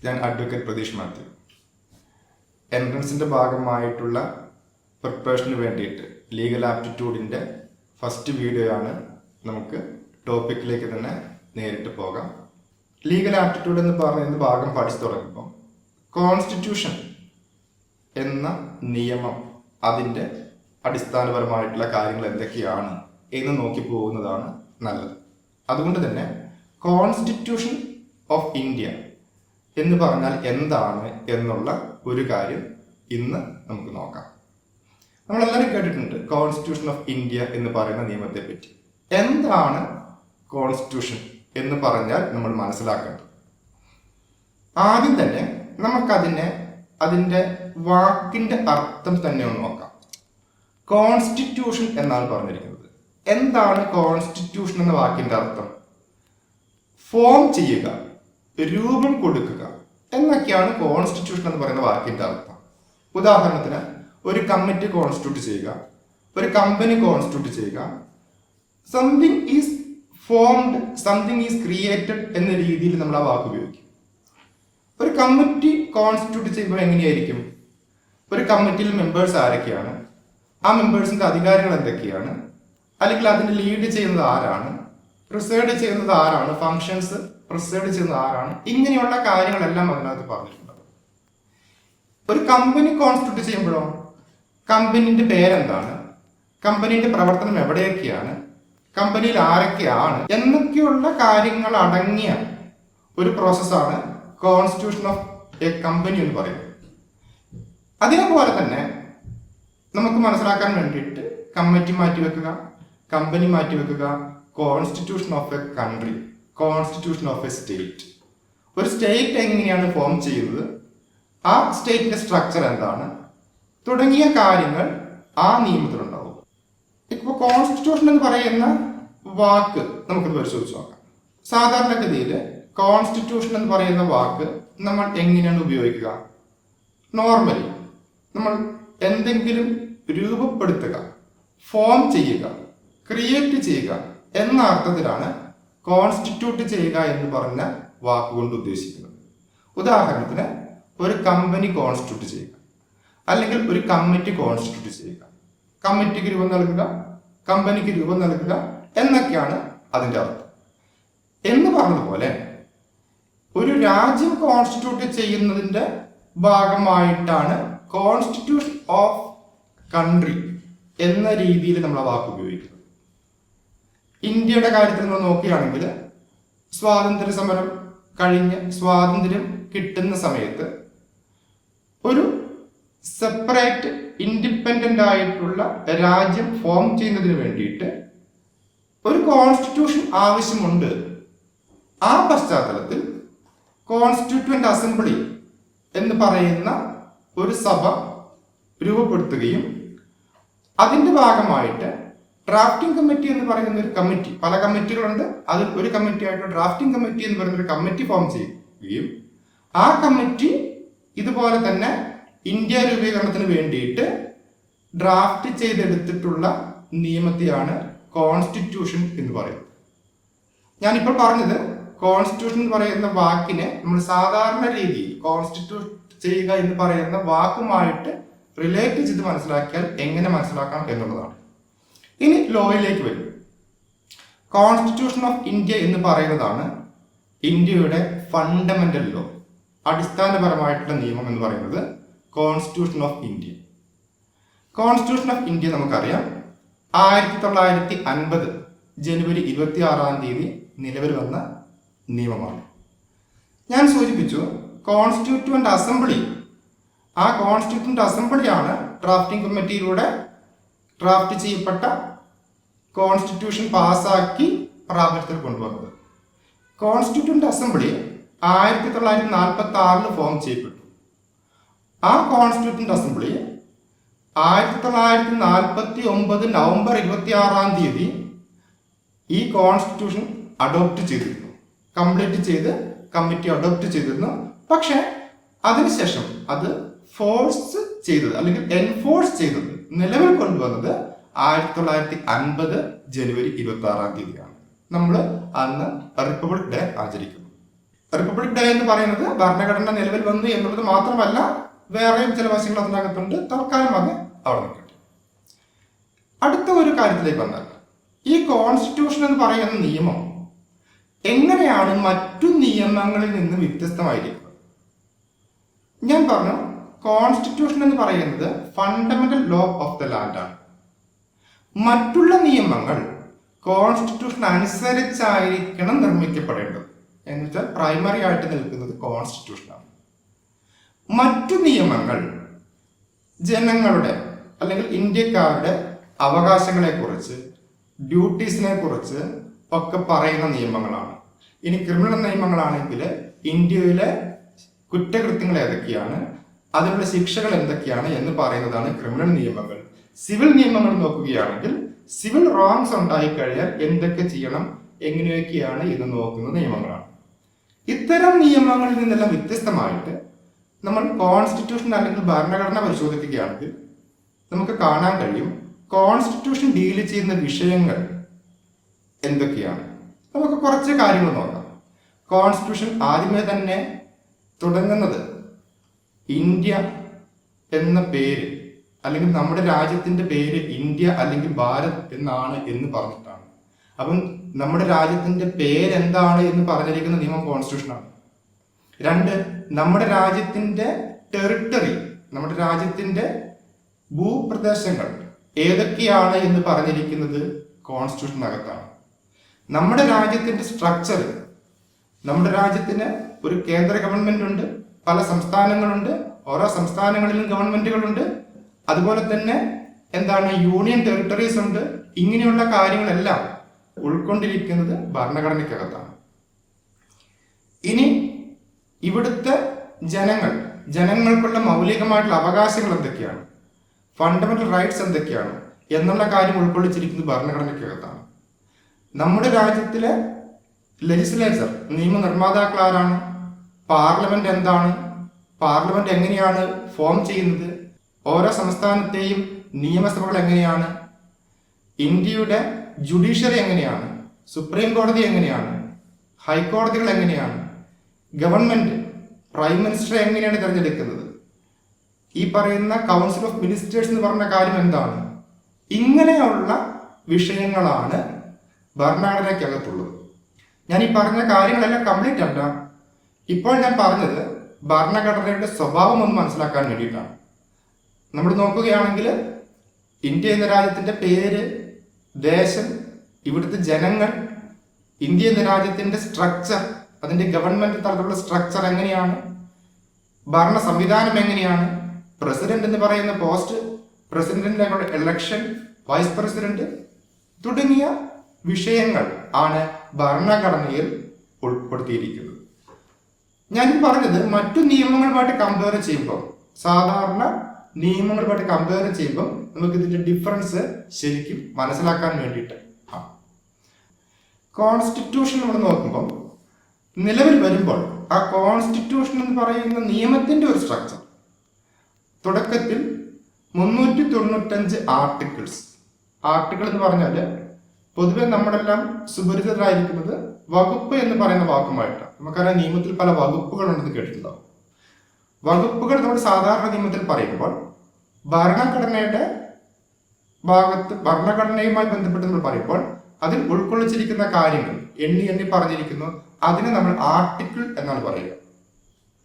ഞാൻ അഡ്വക്കേറ്റ് പ്രതീഷ് മാത്യു. എൻട്രൻസിൻ്റെ ഭാഗമായിട്ടുള്ള പ്രിപ്പറേഷന് വേണ്ടിയിട്ട് ലീഗൽ ആപ്റ്റിറ്റ്യൂഡിൻ്റെ ഫസ്റ്റ് വീഡിയോ ആണ്. നമുക്ക് ടോപ്പിക്കിലേക്ക് തന്നെ നേരിട്ട് പോകാം. ലീഗൽ ആപ്റ്റിറ്റ്യൂഡ് എന്ന് പറയുന്ന ഭാഗം പഠിച്ചു തുടങ്ങുമ്പോൾ കോൺസ്റ്റിറ്റ്യൂഷൻ എന്ന നിയമം, അതിൻ്റെ അടിസ്ഥാനപരമായിട്ടുള്ള കാര്യങ്ങൾ എന്തൊക്കെയാണ് എന്ന് നോക്കി പോകുന്നതാണ് നല്ലത്. അതുകൊണ്ട് തന്നെ കോൺസ്റ്റിറ്റ്യൂഷൻ ഓഫ് ഇന്ത്യ എന്ന് പറഞ്ഞാൽ എന്താണ് എന്നുള്ള ഒരു കാര്യം ഇന്ന് നമുക്ക് നോക്കാം. നമ്മളെല്ലാവരും കേട്ടിട്ടുണ്ട് കോൺസ്റ്റിറ്റ്യൂഷൻ ഓഫ് ഇന്ത്യ എന്ന് പറയുന്ന നിയമത്തെ പറ്റി. എന്താണ് കോൺസ്റ്റിറ്റ്യൂഷൻ എന്ന് പറഞ്ഞാൽ നമ്മൾ മനസ്സിലാക്കേണ്ടത്, ആദ്യം തന്നെ അതിൻ്റെ വാക്കിന്റെ അർത്ഥം തന്നെ ഒന്ന് നോക്കാം. കോൺസ്റ്റിറ്റ്യൂഷൻ എന്നാണ് പറഞ്ഞിരിക്കുന്നത്. എന്താണ് കോൺസ്റ്റിറ്റ്യൂഷൻ എന്ന വാക്കിന്റെ അർത്ഥം? ഫോം ചെയ്യുക, രൂപം കൊടുക്കുക എന്നൊക്കെയാണ് കോൺസ്റ്റിറ്റ്യൂഷൻ എന്ന് പറയുന്ന വാക്കിന്റെ അർത്ഥം. ഉദാഹരണത്തിന്, ഒരു കമ്മിറ്റി കോൺസ്റ്റിറ്റ്യൂട്ട് ചെയ്യുക, ഒരു കമ്പനി കോൺസ്റ്റിറ്റ്യൂട്ട് ചെയ്യുക, something is formed, something is created എന്ന രീതിയിൽ നമ്മൾ ആ വാക്ക് ഉപയോഗിക്കും. ഒരു കമ്മിറ്റി കോൺസ്റ്റിറ്റ്യൂട്ട് ചെയ്യുമ്പോൾ എങ്ങനെയായിരിക്കും? ഒരു കമ്മിറ്റിയിൽ മെമ്പേഴ്സ് ആരൊക്കെയാണ്, ആ മെമ്പേഴ്സിന്റെ അധികാരങ്ങൾ എന്തൊക്കെയാണ്, അല്ലെങ്കിൽ അതിന് ലീഡ് ചെയ്യുന്നത് ആരാണ്, പ്രിസൈഡ് ചെയ്യുന്നത് ആരാണ്, ഫങ്ഷൻസ് പ്രിസൈഡ് ചെയ്യുന്നത് ആരാണ്, ഇങ്ങനെയുള്ള കാര്യങ്ങളെല്ലാം അതിനകത്ത് പറഞ്ഞിട്ടുണ്ട്. ഒരു കമ്പനി കോൺസ്റ്റിറ്റ്യൂട്ട് ചെയ്യുമ്പോഴോ കമ്പനിന്റെ പേരെന്താണ്, കമ്പനിയുടെ പ്രവർത്തനം എവിടെയൊക്കെയാണ്, കമ്പനിയിൽ ആരൊക്കെയാണ് എന്നൊക്കെയുള്ള കാര്യങ്ങൾ അടങ്ങിയ ഒരു പ്രോസസ്സാണ് കോൺസ്റ്റിറ്റ്യൂഷൻ ഓഫ് എ കമ്പനി എന്ന് പറയുന്നത്. അതേപോലെ തന്നെ നമുക്ക് മനസ്സിലാക്കാൻ വേണ്ടിയിട്ട് കമ്മിറ്റി മാറ്റിവെക്കുക, കമ്പനി മാറ്റിവെക്കുക, constitution of a country, constitution of a state. ഒരു സ്റ്റേറ്റ് എങ്ങനെയാണ് ഫോം ചെയ്യുന്നത്, ആ സ്റ്റേറ്റിന്റെ സ്ട്രക്ചർ എന്താണ്, തുടങ്ങിയ കാര്യങ്ങൾ ആ നിയമത്തിലുണ്ടാവും. ഇപ്പോൾ കോൺസ്റ്റിറ്റ്യൂഷൻ എന്ന് പറയുന്ന വാക്ക് നമുക്ക് പരിശോധിച്ച് നോക്കാം. സാധാരണഗതിയിൽ കോൺസ്റ്റിറ്റ്യൂഷൻ എന്ന് പറയുന്ന വാക്ക് നമ്മൾ എങ്ങനെയാണ് ഉപയോഗിക്കുക? നോർമലി നമ്മൾ എന്തെങ്കിലും രൂപപ്പെടുത്തുക, ഫോം ചെയ്യുക, ക്രിയേറ്റ് ചെയ്യുക എന്ന അർത്ഥത്തിലാണ് കോൺസ്റ്റിറ്റ്യൂട്ട് ചെയ്യുക എന്ന് പറഞ്ഞ വാക്കുകൊണ്ട് ഉദ്ദേശിക്കുന്നത്. ഉദാഹരണത്തിന്, ഒരു കമ്പനി കോൺസ്റ്റിറ്റ്യൂട്ട് ചെയ്യുക, അല്ലെങ്കിൽ ഒരു കമ്മിറ്റി കോൺസ്റ്റിറ്റ്യൂട്ട് ചെയ്യുക, കമ്മിറ്റിക്ക് രൂപം നൽകുക, കമ്പനിക്ക് രൂപം നൽകുക എന്നൊക്കെയാണ് അതിൻ്റെ അർത്ഥം. എന്ന് പറഞ്ഞതുപോലെ ഒരു രാജ്യം കോൺസ്റ്റിറ്റ്യൂട്ട് ചെയ്യുന്നതിൻ്റെ ഭാഗമായിട്ടാണ് കോൺസ്റ്റിറ്റ്യൂഷൻ ഓഫ് കൺട്രി എന്ന രീതിയിൽ നമ്മൾ ആ വാക്ക് ഉപയോഗിക്കുന്നത്. ഇന്ത്യയുടെ കാര്യത്തിൽ നമ്മൾ നോക്കുകയാണെങ്കിൽ സ്വാതന്ത്ര്യ സമരം കഴിഞ്ഞ് സ്വാതന്ത്ര്യം കിട്ടുന്ന സമയത്ത് ഒരു സെപ്പറേറ്റ് ഇൻഡിപെൻഡന്റ് ആയിട്ടുള്ള രാജ്യം ഫോം ചെയ്യുന്നതിന് വേണ്ടിയിട്ട് ഒരു കോൺസ്റ്റിറ്റ്യൂഷൻ ആവശ്യമുണ്ട്. ആ പശ്ചാത്തലത്തിൽ കോൺസ്റ്റിറ്റ്യൂവന്റ് അസംബ്ലി എന്ന് പറയുന്ന ഒരു സഭ രൂപപ്പെടുത്തുകയും അതിന്റെ ഭാഗമായിട്ട് ഡ്രാഫ്റ്റിംഗ് കമ്മിറ്റി എന്ന് പറയുന്ന ഒരു കമ്മിറ്റി, പല കമ്മിറ്റികളുണ്ട്, അതിൽ ഒരു കമ്മിറ്റി ആയിട്ട് ഡ്രാഫ്റ്റിംഗ് കമ്മിറ്റി എന്ന് പറയുന്ന ഒരു കമ്മിറ്റി ഫോം ചെയ്യുകയും ആ കമ്മിറ്റി ഇതുപോലെ തന്നെ ഇന്ത്യ രൂപീകരണത്തിന് വേണ്ടിയിട്ട് ഡ്രാഫ്റ്റ് ചെയ്തെടുത്തിട്ടുള്ള നിയമത്തെയാണ് കോൺസ്റ്റിറ്റ്യൂഷൻ എന്ന് പറയുന്നത്. ഞാനിപ്പോൾ പറഞ്ഞത് കോൺസ്റ്റിറ്റ്യൂഷൻ എന്ന് പറയുന്ന വാക്കിനെ നമ്മൾ സാധാരണ രീതിയിൽ കോൺസ്റ്റിറ്റ്യൂട്ട് ചെയ്യുക എന്ന് പറയുന്ന വാക്കുമായിട്ട് റിലേറ്റ് ചെയ്ത് മനസ്സിലാക്കിയാൽ എങ്ങനെ മനസ്സിലാക്കാം എന്നുള്ളതാണ്. ഇനി ലോയിലേക്ക് വരും. കോൺസ്റ്റിറ്റ്യൂഷൻ ഓഫ് ഇന്ത്യ എന്ന് പറയുന്നതാണ് ഇന്ത്യയുടെ ഫണ്ടമെന്റൽ ലോ, അടിസ്ഥാനപരമായിട്ടുള്ള നിയമം എന്ന് പറയുന്നത് constitution of India. Constitution of India നമുക്കറിയാം 1950 ജനുവരി 26 നിലവിൽ വന്ന നിയമമാണ്. ഞാൻ സൂചിപ്പിച്ചു കോൺസ്റ്റിറ്റ്യൂവന്റ് അസംബ്ലി, ആ കോൺസ്റ്റിറ്റ്യൂവന്റ് അസംബ്ലിയാണ് ഡ്രാഫ്റ്റിംഗ് കമ്മിറ്റിയിലൂടെ ഡ്രാഫ്റ്റ് ചെയ്യപ്പെട്ട കോൺസ്റ്റിറ്റ്യൂഷൻ പാസ്സാക്കി പ്രാബല്യത്തിൽ കൊണ്ടുവന്നത്. കോൺസ്റ്റിറ്റ്യൂവന്റ് അസംബ്ലി 1946 ഫോം ചെയ്യപ്പെട്ടു. ആ കോൺസ്റ്റിറ്റ്യൂവന്റ് അസംബ്ലി 1949 നവംബർ 26 ഈ കോൺസ്റ്റിറ്റ്യൂഷൻ അഡോപ്റ്റ് ചെയ്തിരുന്നു, കംപ്ലീറ്റ് ചെയ്ത് കമ്മിറ്റി അഡോപ്റ്റ് ചെയ്തിരുന്നു. പക്ഷെ അതിനുശേഷം അത് ഫോഴ്സ് ചെയ്തത് അല്ലെങ്കിൽ എൻഫോഴ്സ് ചെയ്തത്, നിലവിൽ കൊണ്ടുവന്നത് 1950 ജനുവരി 26 നമ്മൾ അന്ന് റിപ്പബ്ലിക് ഡേ ആചരിക്കുന്നു. റിപ്പബ്ലിക് ഡേ എന്ന് പറയുന്നത് ഭരണഘടന നിലവിൽ വന്നു എന്നുള്ളത് മാത്രമല്ല, വേറെയും ചില വശങ്ങൾ അതിനകത്തുണ്ട്. തൽക്കാലം അത് അവിടെ നിൽക്കട്ടെ. അടുത്ത ഒരു കാര്യത്തിലേക്ക് വന്നാൽ, ഈ കോൺസ്റ്റിറ്റ്യൂഷൻ എന്ന് പറയുന്ന നിയമം എങ്ങനെയാണ് മറ്റു നിയമങ്ങളിൽ നിന്ന് വ്യത്യസ്തമായിരിക്കുന്നത്? ഞാൻ പറഞ്ഞു, കോൺസ്റ്റിറ്റ്യൂഷൻ എന്ന് പറയുന്നത് fundamental law of the land ആണ്. മറ്റുള്ള നിയമങ്ങൾ കോൺസ്റ്റിറ്റ്യൂഷൻ അനുസരിച്ചായിരിക്കണം നിർമ്മിക്കപ്പെടേണ്ടത്. എന്ന് വെച്ചാൽ പ്രൈമറി ആയിട്ട് നിൽക്കുന്നത് കോൺസ്റ്റിറ്റ്യൂഷനാണ്. മറ്റു നിയമങ്ങൾ ജനങ്ങളുടെ അല്ലെങ്കിൽ ഇന്ത്യക്കാരുടെ അവകാശങ്ങളെ കുറിച്ച്, ഡ്യൂട്ടീസിനെ കുറിച്ച് ഒക്കെ പറയുന്ന നിയമങ്ങളാണ്. ഇനി ക്രിമിനൽ നിയമങ്ങളാണെങ്കിൽ ഇന്ത്യയിലെ കുറ്റകൃത്യങ്ങൾ ഏതൊക്കെയാണ്, അതിനുള്ള ശിക്ഷകൾ എന്തൊക്കെയാണ് എന്ന് പറയുന്നതാണ് ക്രിമിനൽ നിയമങ്ങൾ. സിവിൽ നിയമങ്ങൾ നോക്കുകയാണെങ്കിൽ സിവിൽ റോങ്സ് ഉണ്ടായിക്കഴിഞ്ഞാൽ എന്തൊക്കെ ചെയ്യണം, എങ്ങനെയൊക്കെയാണ് ഇത് നോക്കുന്ന നിയമങ്ങളാണ്. ഇത്തരം നിയമങ്ങളിൽ നിന്നെല്ലാം വ്യത്യസ്തമായിട്ട് നമ്മൾ കോൺസ്റ്റിറ്റ്യൂഷൻ അല്ലെങ്കിൽ ഭരണഘടന പരിശോധിക്കുകയാണെങ്കിൽ നമുക്ക് കാണാൻ കഴിയും കോൺസ്റ്റിറ്റ്യൂഷൻ ഡീൽ ചെയ്യുന്ന വിഷയങ്ങൾ എന്തൊക്കെയാണ്. നമുക്ക് കുറച്ച് കാര്യങ്ങൾ നോക്കാം. കോൺസ്റ്റിറ്റ്യൂഷൻ ആദ്യമേ തന്നെ തുടങ്ങുന്നത് ഇന്ത്യ എന്ന പേര്, അല്ലെങ്കിൽ നമ്മുടെ രാജ്യത്തിന്റെ പേര് ഇന്ത്യ അല്ലെങ്കിൽ ഭാരത് എന്നാണ് എന്ന് പറഞ്ഞിട്ടാണ്. അപ്പം നമ്മുടെ രാജ്യത്തിന്റെ പേരെന്താണ് എന്ന് പറഞ്ഞിരിക്കുന്ന നിയമം കോൺസ്റ്റിറ്റ്യൂഷനാണ്. 2, നമ്മുടെ രാജ്യത്തിന്റെ ടെറിട്ടറി, നമ്മുടെ രാജ്യത്തിന്റെ ഭൂപ്രദേശങ്ങൾ ഏതൊക്കെയാണ് എന്ന് പറഞ്ഞിരിക്കുന്നത് കോൺസ്റ്റിറ്റ്യൂഷനകത്താണ്. നമ്മുടെ രാജ്യത്തിന്റെ സ്ട്രക്ചർ, നമ്മുടെ രാജ്യത്തിന് ഒരു കേന്ദ്ര ഗവൺമെന്റ് ഉണ്ട്, പല സംസ്ഥാനങ്ങളുണ്ട്, ഓരോ സംസ്ഥാനങ്ങളിലും ഗവൺമെന്റുകളുണ്ട്, അതുപോലെ തന്നെ യൂണിയൻ ടെറിട്ടറീസ് ഉണ്ട്. ഇങ്ങനെയുള്ള കാര്യങ്ങളെല്ലാം ഉൾക്കൊണ്ടിരിക്കുന്നത് ഭരണഘടനയ്ക്കകത്താണ്. ഇനി ഇവിടുത്തെ ജനങ്ങൾക്കുള്ള മൗലികമായിട്ടുള്ള അവകാശങ്ങൾ എന്തൊക്കെയാണ്, ഫണ്ടമെന്റൽ റൈറ്റ്സ് എന്തൊക്കെയാണ് എന്നുള്ള കാര്യം ഉൾക്കൊള്ളിച്ചിരിക്കുന്നത് ഭരണഘടനയ്ക്കകത്താണ്. നമ്മുടെ രാജ്യത്തിലെ ലെജിസ്ലേച്ചർ, നിയമനിർമ്മാതാക്കൾ ആരാണ്, പാർലമെന്റ് എന്താണ്, പാർലമെന്റ് എങ്ങനെയാണ് ഫോം ചെയ്യുന്നത്, ഓരോ സംസ്ഥാനത്തെയും നിയമസഭകൾ എങ്ങനെയാണ്, ഇന്ത്യയുടെ ജുഡീഷ്യറി എങ്ങനെയാണ്, സുപ്രീം കോടതി എങ്ങനെയാണ്, ഹൈക്കോടതികൾ എങ്ങനെയാണ്, ഗവൺമെന്റ് പ്രൈം മിനിസ്റ്ററെ എങ്ങനെയാണ് തിരഞ്ഞെടുക്കുന്നത്, ഈ പറയുന്ന കൗൺസിൽ ഓഫ് മിനിസ്റ്റേഴ്സ് എന്ന് പറഞ്ഞ കാര്യം എന്താണ്, ഇങ്ങനെയുള്ള വിഷയങ്ങളാണ് ഭരണഘടനയ്ക്കകത്തുള്ളത്. ഞാൻ ഈ പറഞ്ഞ കാര്യങ്ങളെല്ലാം കംപ്ലീറ്റ് അല്ല. ഇപ്പോൾ ഞാൻ പറഞ്ഞത് ഭരണഘടനയുടെ സ്വഭാവം ഒന്ന് മനസ്സിലാക്കാൻ വേണ്ടിയിട്ടാണ്. നമ്മൾ നോക്കുകയാണെങ്കിൽ ഇന്ത്യ എന്ന രാജ്യത്തിന്റെ പേര്, ദേശം, ഇവിടുത്തെ ജനങ്ങൾ, ഇന്ത്യ എന്ന രാജ്യത്തിന്റെ സ്ട്രക്ചർ, അതിന്റെ ഗവൺമെന്റ് തലത്തിലുള്ള സ്ട്രക്ചർ എങ്ങനെയാണ്, ഭരണ സംവിധാനം എങ്ങനെയാണ്, പ്രസിഡന്റ് എന്ന് പറയുന്ന പോസ്റ്റ്, പ്രസിഡന്റിന്റെ ഇലക്ഷൻ, വൈസ് പ്രസിഡന്റ് തുടങ്ങിയ വിഷയങ്ങൾ ആണ് ഭരണഘടനയിൽ ഉൾപ്പെടുത്തിയിരിക്കുന്നത്. ഞാൻ പറഞ്ഞത് മറ്റു നിയമങ്ങളുമായിട്ട് കമ്പയർ ചെയ്യുമ്പോൾ, സാധാരണ നിയമങ്ങളുമായിട്ട് കമ്പയർ ചെയ്യുമ്പോൾ നമുക്ക് ഇതിന്റെ ഡിഫറൻസ് ശരിക്കും മനസ്സിലാക്കാൻ വേണ്ടിയിട്ട്. കോൺസ്റ്റിറ്റ്യൂഷൻ നമ്മൾ നോക്കുമ്പോൾ നിലവിൽ വരുമ്പോൾ ആ കോൺസ്റ്റിറ്റ്യൂഷൻ എന്ന് പറയുന്ന നിയമത്തിന്റെ ഒരു സ്ട്രക്ചർ തുടക്കത്തിൽ 395 ആർട്ടിക്കിൾ എന്ന് പറഞ്ഞാൽ പൊതുവെ നമ്മളെല്ലാം സുപരിചിതരായിരിക്കുന്നത് വകുപ്പ് എന്ന് പറയുന്ന വാക്കുമായിട്ട്. നമുക്കറിയാം നിയമത്തിൽ പല വകുപ്പുകളുണ്ടെന്ന് കേട്ടിട്ടുണ്ടാവും. വകുപ്പുകൾ നമ്മൾ സാധാരണ നിയമത്തിൽ പറയുമ്പോൾ ഭരണഘടനയുടെ ഭാഗത്ത്, ഭരണഘടനയുമായി ബന്ധപ്പെട്ട് നമ്മൾ പറയുമ്പോൾ അതിൽ ഉൾക്കൊള്ളിച്ചിരിക്കുന്ന കാര്യങ്ങൾ എണ്ണി പറഞ്ഞിരിക്കുന്നു. അതിനെ നമ്മൾ ആർട്ടിക്കിൾ എന്നാണ് പറയുക.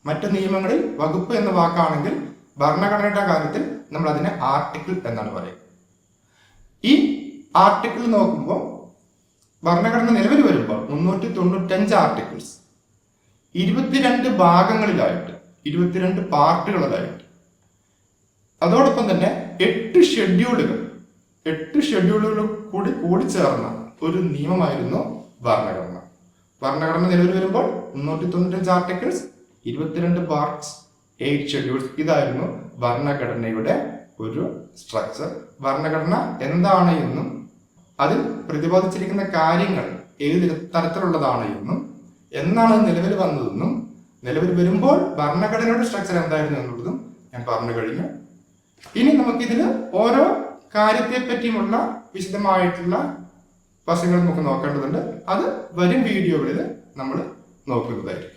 മറ്റു നിയമങ്ങളിൽ വകുപ്പ് എന്ന വാക്കാണെങ്കിൽ ഭരണഘടനയുടെ കാര്യത്തിൽ നമ്മൾ അതിനെ ആർട്ടിക്കിൾ എന്നാണ് പറയുക. ഈ ആർട്ടിക്കിൾ നോക്കുമ്പോൾ ഭരണഘടന നിലവിൽ വരുമ്പോൾ 395 ആർട്ടിക്കിൾസ് 22 ഭാഗങ്ങളിലായിട്ട്, 22 പാർട്ടുകളിലായിട്ട്, അതോടൊപ്പം തന്നെ 8 ഷെഡ്യൂളുകൾ കൂടി ചേർന്ന ഒരു നിയമമായിരുന്നു ഭരണഘടന. ഭരണഘടന നിലവിൽ വരുമ്പോൾ 395 ആർട്ടിക്കിൾസ്, 22 പാർട്സ്, 8 ഷെഡ്യൂൾസ്. ഇതായിരുന്നു ഭരണഘടനയുടെ ഒരു സ്ട്രക്ചർ. ഭരണഘടന എന്താണ് എന്നും അതിൽ പ്രതിപാദിച്ചിരിക്കുന്ന കാര്യങ്ങൾ ഏത് തരത്തിലുള്ളതാണ് എന്നും എന്നാണ് നിലവിൽ വന്നതെന്നും നിലവിൽ വരുമ്പോൾ ഭരണഘടനയുടെ സ്ട്രക്ചർ എന്തായിരുന്നു എന്നുള്ളതും ഞാൻ പറഞ്ഞു കഴിഞ്ഞു. ഇനി നമുക്കിതിൽ ഓരോ കാര്യത്തെ പറ്റിയുമുള്ള വിശദമായിട്ടുള്ള വശങ്ങൾ നമുക്ക് നോക്കേണ്ടതുണ്ട്. അത് വരും വീഡിയോകളിൽ നമ്മൾ നോക്കുന്നതായിരിക്കും.